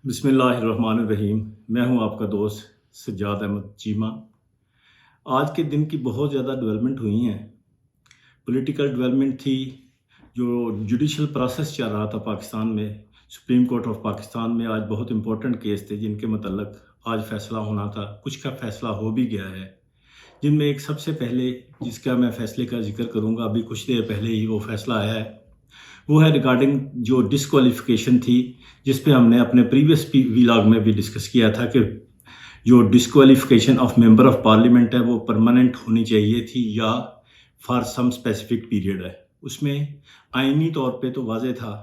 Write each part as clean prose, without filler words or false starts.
بسم اللہ الرحمن الرحیم۔ میں ہوں آپ کا دوست سجاد احمد چیمہ۔ آج کے دن کی بہت زیادہ ڈیولپمنٹ ہوئی ہیں۔ پولیٹیکل ڈیولپمنٹ تھی، جو جوڈیشل پروسیس چل رہا تھا پاکستان میں، سپریم کورٹ آف پاکستان میں آج بہت امپورٹنٹ کیس تھے جن کے متعلق آج فیصلہ ہونا تھا۔ کچھ کا فیصلہ ہو بھی گیا ہے، جن میں ایک سب سے پہلے جس کا میں فیصلے کا ذکر کروں گا، ابھی کچھ دیر پہلے ہی وہ فیصلہ آیا ہے، وہ ہے ریگارڈنگ جو ڈسکوالیفیکیشن تھی، جس پہ ہم نے اپنے پریویس ویلاگ میں بھی ڈسکس کیا تھا کہ جو disqualification of member of parliament ہے وہ پرماننٹ ہونی چاہیے تھی یا فار سم اسپیسیفک پیریڈ ہے۔ اس میں آئینی طور پہ تو واضح تھا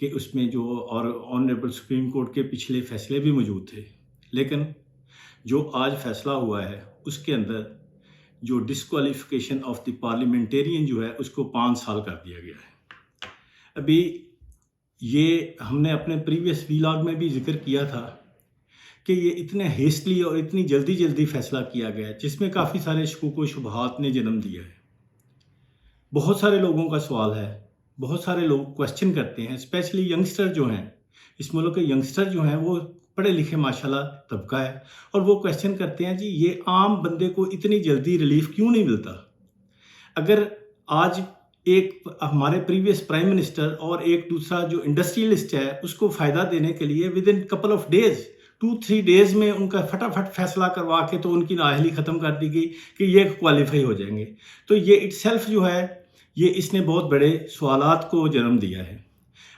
کہ اس میں جو اور آنریبل سپریم کورٹ کے پچھلے فیصلے بھی موجود تھے، لیکن جو آج فیصلہ ہوا ہے اس کے اندر جو ڈسکوالیفیکیشن آف دی پارلیمنٹیرین جو ہے اس کو 5 سال کر دیا گیا ہے۔ ابھی یہ ہم نے اپنے پریویس ویلاگ میں بھی ذکر کیا تھا کہ یہ اتنے ہیسٹلی اور اتنی جلدی فیصلہ کیا گیا ہے، جس میں کافی سارے شکوک و شبہات نے جنم دیا ہے۔ بہت سارے لوگوں کا سوال ہے، بہت سارے لوگ کوسچن کرتے ہیں، اسپیشلی ینگسٹر جو ہیں، اس ملک کے ینگسٹر جو ہیں وہ پڑھے لکھے ماشاءاللہ طبقہ ہے، اور وہ کوسچن کرتے ہیں جی یہ عام بندے کو اتنی جلدی ریلیف کیوں نہیں ملتا؟ اگر آج ایک ہمارے پریویس پرائم منسٹر اور ایک دوسرا جو انڈسٹریلسٹ ہے اس کو فائدہ دینے کے لیے with in couple of days 2-3 days میں ان کا فٹافٹ فیصلہ کروا کے تو ان کی نااہلی ختم کر دی گئی کہ یہ کوالیفائی ہو جائیں گے، تو یہ اٹ سیلف جو ہے یہ اس نے بہت بڑے سوالات کو جنم دیا ہے۔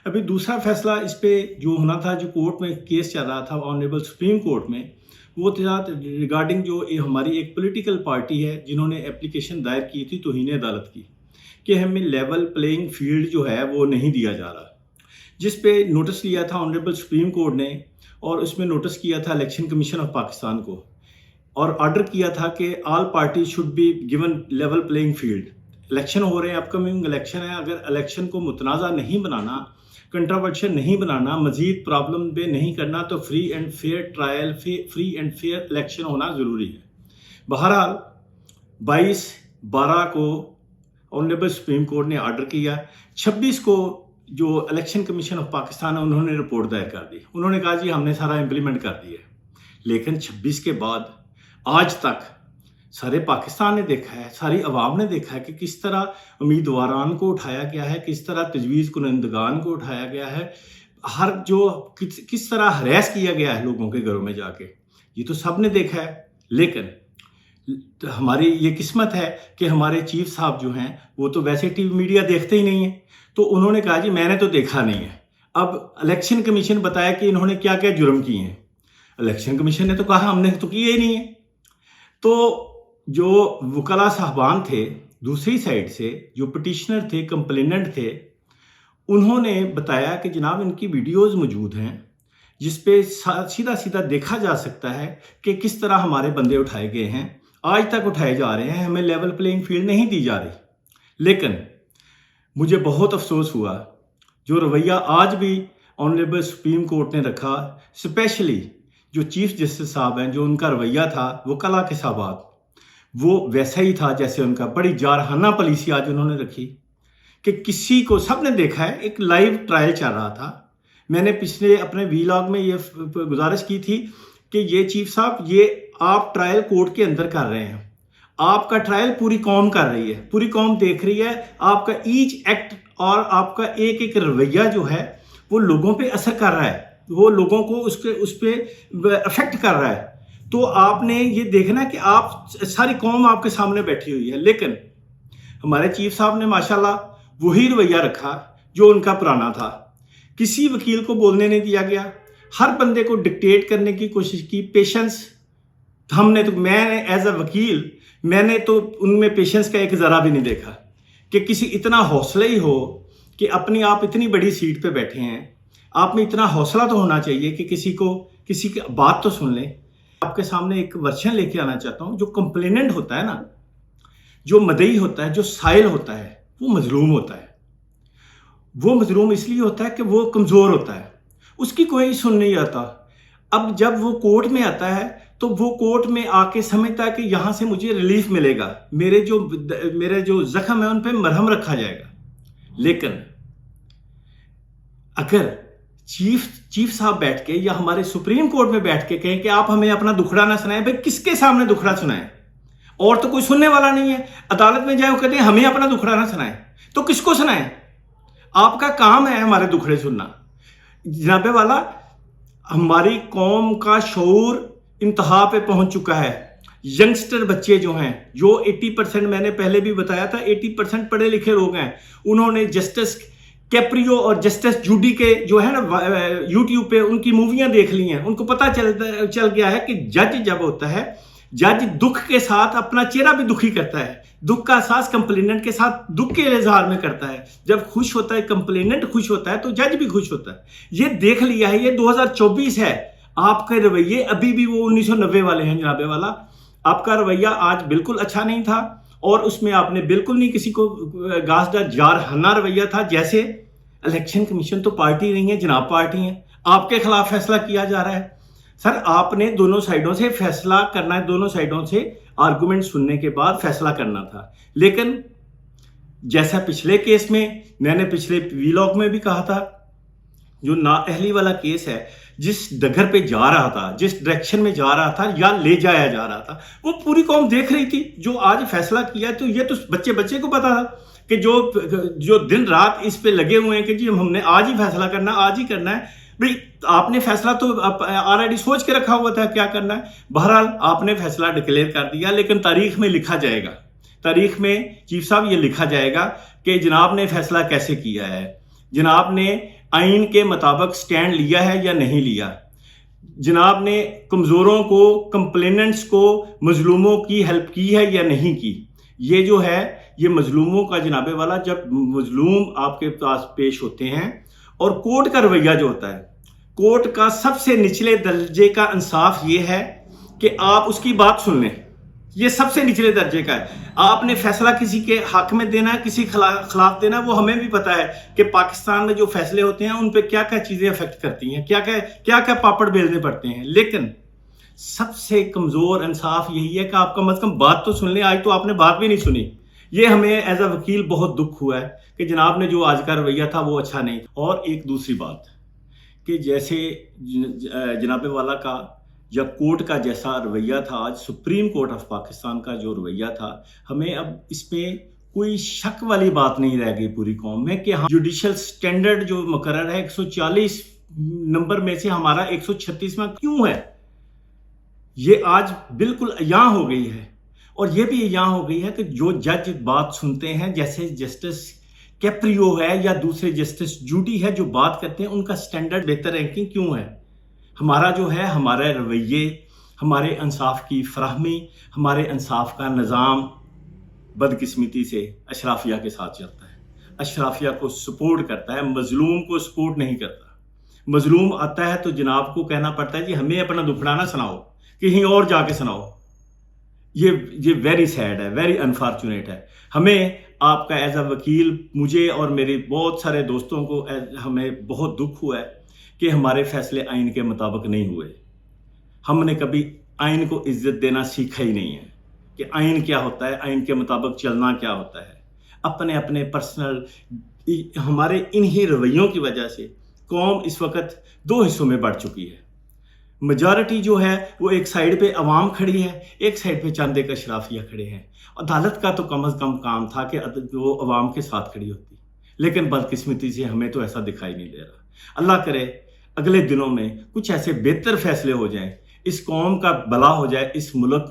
ابھی دوسرا فیصلہ اس پہ جو ہونا تھا، جو کورٹ میں کیس چل رہا تھا آنریبل سپریم کورٹ میں، وہ تھا ریگارڈنگ جو ہماری ایک پولیٹیکل پارٹی ہے جنہوں نے اپلیکیشن دائر کی تھی توہین عدالت کی کہ ہمیں لیول پلینگ فیلڈ جو ہے وہ نہیں دیا جا رہا، جس پہ نوٹس لیا تھا آنریبل سپریم کورٹ نے، اور اس میں نوٹس کیا تھا الیکشن کمیشن آف پاکستان کو، اور آرڈر کیا تھا کہ all party should be given level playing field. Election ہو رہے ہیں، اپ کمنگ الیکشن ہے، اگر الیکشن کو متنازع نہیں بنانا، کنٹراورشل نہیں بنانا، مزید پرابلم پہ نہیں کرنا، تو free and fair trial, free and fair election ہونا ضروری ہے۔ بہرحال 22/12 کو آنریبل سپریم کورٹ نے آرڈر کیا، 26 کو جو الیکشن کمیشن آف پاکستان ہے انہوں نے رپورٹ دائر کر دی، انہوں نے کہا جی ہم نے سارا امپلیمنٹ کر دیا ہے۔ لیکن 26 کے بعد آج تک سارے پاکستان نے دیکھا ہے، ساری عوام نے دیکھا ہے کہ کس طرح امیدواران کو اٹھایا گیا ہے، کس طرح تجویز کنندگان کو اٹھایا گیا ہے، کس طرح ہریس کیا گیا ہے لوگوں کے گھروں میں جا کے، یہ تو سب نے دیکھا ہے۔ لیکن ہماری یہ قسمت ہے کہ ہمارے چیف صاحب جو ہیں وہ تو ویسے ٹی وی میڈیا دیکھتے ہی نہیں ہیں، تو انہوں نے کہا جی میں نے تو دیکھا نہیں ہے، اب الیکشن کمیشن بتایا کہ انہوں نے کیا کیا جرم کیے ہیں۔ الیکشن کمیشن نے تو کہا ہم نے تو کیے ہی نہیں ہیں۔ تو جو وکلاء صاحبان تھے دوسری سائڈ سے، جو پٹیشنر تھے، کمپلیننٹ تھے، انہوں نے بتایا کہ جناب ان کی ویڈیوز موجود ہیں جس پہ سیدھا دیکھا جا سکتا ہے کہ کس طرح ہمارے بندے اٹھائے گئے ہیں، آج تک اٹھائے جا رہے ہیں، ہمیں لیول پلینگ فیلڈ نہیں دی جا رہی۔ لیکن مجھے بہت افسوس ہوا جو رویہ آج بھی آنریبل سپریم کورٹ نے رکھا، اسپیشلی جو چیف جسٹس صاحب ہیں، جو ان کا رویہ تھا وکلاء کے ساتھ، وہ ویسا ہی تھا جیسے ان کا، بڑی جارحانہ پالیسی آج انہوں نے رکھی کہ کسی کو، سب نے دیکھا ہے ایک لائیو ٹرائل چل رہا تھا۔ میں نے پچھلے اپنے ویلاگ میں یہ گزارش کی تھی کہ یہ چیف صاحب یہ آپ ٹرائل کورٹ کے اندر کر رہے ہیں، آپ کا ٹرائل پوری قوم کر رہی ہے، پوری قوم دیکھ رہی ہے، آپ کا ایچ ایکٹ اور آپ کا ایک رویہ جو ہے وہ لوگوں پہ اثر کر رہا ہے، وہ لوگوں کو اس پہ افیکٹ کر رہا ہے۔ تو آپ نے یہ دیکھنا کہ آپ ساری قوم آپ کے سامنے بیٹھی ہوئی ہے، لیکن ہمارے چیف صاحب نے ماشاءاللہ وہی رویہ رکھا جو ان کا پرانا تھا۔ کسی وکیل کو بولنے نہیں دیا گیا، ہر بندے کو ڈکٹیٹ کرنے کی کوشش کی، پیشنس میں نے ایز اے وکیل میں نے تو ان میں پیشنس کا ایک ذرا بھی نہیں دیکھا کہ کسی اتنا حوصلہ ہی ہو کہ اپنی آپ اتنی بڑی سیٹ پہ بیٹھے ہیں، آپ میں اتنا حوصلہ تو ہونا چاہیے کہ کسی کی بات تو سن لیں۔ آپ کے سامنے ایک ورشن لے کے آنا چاہتا ہوں۔ جو کمپلیننٹ ہوتا ہے نا، جو مدعی ہوتا ہے، جو سائل ہوتا ہے، وہ مظلوم ہوتا ہے۔ وہ مظلوم اس لیے ہوتا ہے کہ وہ کمزور ہوتا ہے، اس کی کوئی سن نہیں آتا۔ اب جب وہ کورٹ میں آتا ہے تو وہ کورٹ میں آ کے سمجھتا ہے کہ یہاں سے مجھے ریلیف ملے گا، میرے جو زخم ہے ان پہ مرہم رکھا جائے گا۔ لیکن اگر चीफ साहब बैठ के या हमारे सुप्रीम कोर्ट में बैठ के कहें कि आप हमें अपना दुखड़ा ना सुनाएं, भाई किसके सामने दुखड़ा सुनाएं? और तो कोई सुनने वाला नहीं है। अदालत में जाए वो कहते हैं हमें अपना दुखड़ा ना सुनाएं, तो किसको सुनाएं? आपका काम है हमारे दुखड़े सुनना। जनाबे वाला, हमारी कौम का शऊर इंतहा पे पहुंच चुका है। यंगस्टर बच्चे जो हैं, जो 80%, मैंने पहले भी बताया था, 80% पढ़े लिखे लोग हैं, उन्होंने जस्टिस कैप्रियो और जस्टिस जूडी के जो है ना यूट्यूब पे उनकी मूवियां देख ली हैं। उनको पता चल गया है कि जज जब होता है, जज दुख के साथ अपना चेहरा भी दुखी करता है। दुख का एहसास कंप्लेनेंट के साथ दुख के इजहार में करता है। जब खुश होता है, कंप्लेनेंट खुश होता है, तो जज भी खुश होता है। ये देख लिया है, ये 2024 है। आपके रवैये अभी भी वो 1990 वाले हैं जनाबे वाला। आपका रवैया आज बिल्कुल अच्छा नहीं था, और उसमें आपने बिल्कुल नहीं किसी को गाजदार जारहाना रवैया था। जैसे इलेक्शन कमीशन तो पार्टी नहीं है जनाब, पार्टी है। आपके खिलाफ फैसला किया जा रहा है। सर, आपने दोनों साइडों से फैसला करना है, दोनों साइडों से आर्गुमेंट सुनने के बाद फैसला करना था। लेकिन जैसा पिछले केस में, मैंने पिछले वीलॉग में भी कहा था, जो नाअहली वाला केस है, जिस डगर पे जा रहा था, जिस डायरेक्शन में जा रहा था या ले जाया जा रहा था, वो पूरी कौम देख रही थी। जो आज फैसला किया, तो ये तो बच्चे को पता था कि जो दिन रात इस पे लगे हुए हैं कि जी हमने आज ही फैसला करना, आज ही करना है। भाई आपने फैसला तो ऑलरेडी सोच के रखा हुआ था क्या करना है। बहरहाल आपने फैसला डिक्लेयर कर दिया, लेकिन तारीख में लिखा जाएगा, तारीख में चीफ साहब ये लिखा जाएगा कि जनाब ने फैसला कैसे किया है, जनाब ने आइन के मुताबिक स्टैंड लिया है या नहीं लिया, जनाब ने कमज़ोरों को, कंप्लेनेंट्स को, मजलूमों की हेल्प की है या नहीं की। ये जो है, ये मजलूमों का जनाबे वाला, जब मजलूम आपके पास पेश होते हैं, और कोर्ट का रवैया जो होता है, कोर्ट का सबसे निचले दर्जे का इंसाफ ये है कि आप उसकी बात सुन लें। ये सबसे निचले दर्जे का है। आपने फैसला किसी के हक में देना है, किसी खिलाफ देना है, वो हमें भी पता है कि पाकिस्तान में जो फैसले होते हैं उन पे क्या क्या चीज़ें अफेक्ट करती हैं, क्या क्या पापड़ बेलने पड़ते हैं। लेकिन सबसे कमज़ोर इंसाफ यही है कि आप कम अज़ कम बात तो सुन लें। आज तो आपने बात भी नहीं सुनी। ये हमें एज अ वकील बहुत दुख हुआ है कि जनाब ने जो आज का रवैया था वो अच्छा नहीं। और एक दूसरी बात कि जैसे जनाबे वाला का या कोर्ट का जैसा रवैया था, आज सुप्रीम कोर्ट ऑफ पाकिस्तान का जो रवैया था, हमें अब इसमें कोई शक वाली बात नहीं रह गई पूरी कौम में कि हाँ, जुडिशल स्टैंडर्ड जो मुकर्रर है 140 नंबर में से हमारा 136वां क्यों है, ये आज बिल्कुल यहाँ हो गई है। और ये भी यहाँ हो गई है कि जो जज बात सुनते हैं, जैसे जस्टिस कैप्रियो है या दूसरे जस्टिस जूडी है, जो बात करते हैं, उनका स्टैंडर्ड बेहतर रैंकिंग क्यों है। हमारा जो है, हमारे रवैये, हमारे इंसाफ की फराहमी, हमारे इंसाफ का निज़ाम बदकिस्मती से अशराफिया के साथ चलता है। अशराफिया को सपोर्ट करता है, मजलूम को सपोर्ट नहीं करता। मजलूम आता है तो जनाब को कहना पड़ता है जी हमें अपना दुखड़ा ना सुनाओ, कहीं और जाके सुनाओ। ये वेरी सैड है, वेरी अनफॉर्चुनेट है। हमें आपका एज अ वकील, मुझे और मेरे बहुत सारे दोस्तों को हमें बहुत दुख हुआ है कि हमारे फैसले आइन के मुताबिक नहीं हुए। हमने कभी आइन को इज्जत देना सीखा ही नहीं है कि आइन क्या होता है, आइन के मुताबिक चलना क्या होता है। अपने अपने पर्सनल, हमारे इन्हीं रवैयों की वजह से कौम इस वक्त दो हिस्सों में बढ़ चुकी है। मेजॉरिटी जो है वो एक साइड पे अवाम खड़ी है, एक साइड पे चंद एक अशराफिया खड़े हैं। अदालत का तो कम अज़ कम काम था कि वो अवाम के साथ खड़ी होती, लेकिन बदकिस्मती से हमें तो ऐसा दिखाई नहीं दे रहा। अल्लाह करे अगले दिनों में कुछ ऐसे बेहतर फैसले हो जाएं, इस कौम का भला हो जाए, इस मुल्क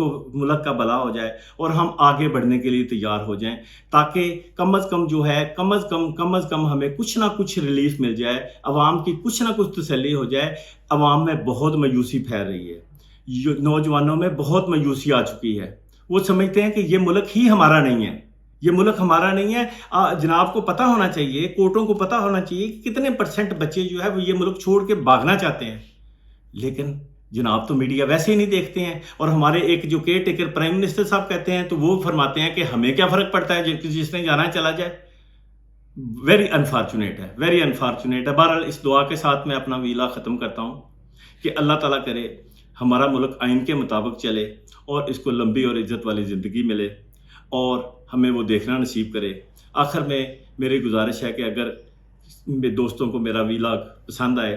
का भला हो जाए, और हम आगे बढ़ने के लिए तैयार हो जाएं, ताकि कम अज़ कम जो है, कम अज़ कम हमें कुछ ना कुछ रिलीफ मिल जाए, अवाम की कुछ ना कुछ तसल्ली हो जाए। अवाम में बहुत मायूसी फैल रही है, नौजवानों में बहुत मायूसी आ चुकी है। वो समझते हैं कि ये मुल्क ही हमारा नहीं है, ये मुल्क हमारा नहीं है। जनाब को पता होना चाहिए, कोर्टों को पता होना चाहिए कि कितने % बच्चे जो है वो ये मुल्क छोड़ के भागना चाहते हैं। लेकिन जनाब तो मीडिया वैसे ही नहीं देखते हैं। और हमारे एक जो केयर टेकर प्राइम मिनिस्टर साहब कहते हैं, तो वो फरमाते हैं कि हमें क्या फ़र्क पड़ता है, जिसने जाना है चला जाए। वेरी अनफॉर्चुनेट है, वेरी अनफॉर्चुनेट है। बहरहाल इस दुआ के साथ मैं अपना वीला ख़त्म करता हूँ कि अल्लाह ताला करे हमारा मुल्क आइन के मुताबिक चले और इसको लंबी और इज़्ज़त वाली ज़िंदगी मिले, और हमें वो देखना नसीब करे। आखिर में मेरी गुजारिश है कि अगर मेरे दोस्तों को मेरा वीलॉग पसंद आए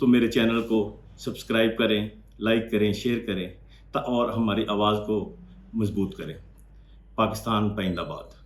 तो मेरे चैनल को सब्सक्राइब करें, लाइक करें, शेयर करें और हमारी आवाज़ को मजबूत करें। पाकिस्तान पाइंदाबाद।